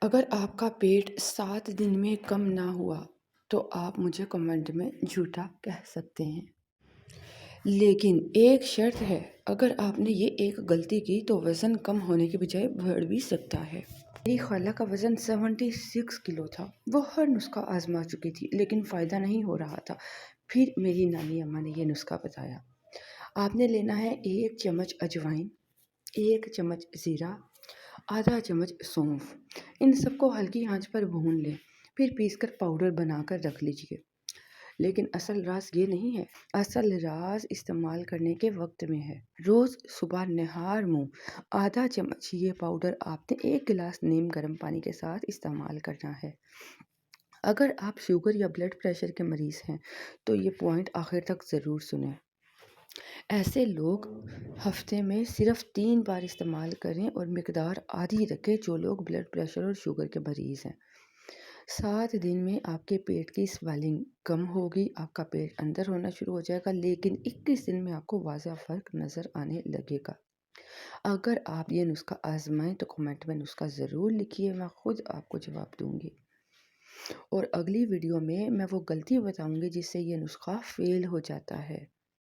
अगर आपका पेट 7 दिन में कम ना हुआ, तो आप मुझे कमेंट में झूठा कह सकते हैं। लेकिन एक शर्त है, अगर आपने ये एक गलती की तो वज़न कम होने के बजाय बढ़ भी सकता है। मेरी खाला का वज़न 76 किलो था। वो हर नुस्खा आज़मा चुकी थी, लेकिन फ़ायदा नहीं हो रहा था। फिर मेरी नानी अम्मा ने ये नुस्खा बताया। आपने लेना है 1 चम्मच अजवाइन, 1 चम्मच ज़ीरा, आधा चम्मच सौंफ। इन सबको हल्की आंच पर भून लें, फिर पीसकर पाउडर बनाकर रख लीजिए। लेकिन असल राज ये नहीं है, असल राज इस्तेमाल करने के वक्त में है। रोज़ सुबह निहार मुंह आधा चम्मच ये पाउडर आपने 1 गिलास नीम गर्म पानी के साथ इस्तेमाल करना है। अगर आप शुगर या ब्लड प्रेशर के मरीज़ हैं, तो ये पॉइंट आखिर तक ज़रूर सुनें। ऐसे लोग हफ्ते में सिर्फ 3 बार इस्तेमाल करें और मिकदार आधी रखें जो लोग ब्लड प्रेशर और शुगर के मरीज़ हैं। 7 दिन में आपके पेट की स्वेलिंग कम होगी, आपका पेट अंदर होना शुरू हो जाएगा, लेकिन 21 दिन में आपको वाज़ह फ़र्क नज़र आने लगेगा। अगर आप ये नुस्खा आज़माएँ तो कमेंट में नुस्खा ज़रूर लिखिए, मैं खुद आपको जवाब दूँगी। और अगली वीडियो में मैं वो गलती बताऊँगी जिससे ये नुस्खा फ़ेल हो जाता है।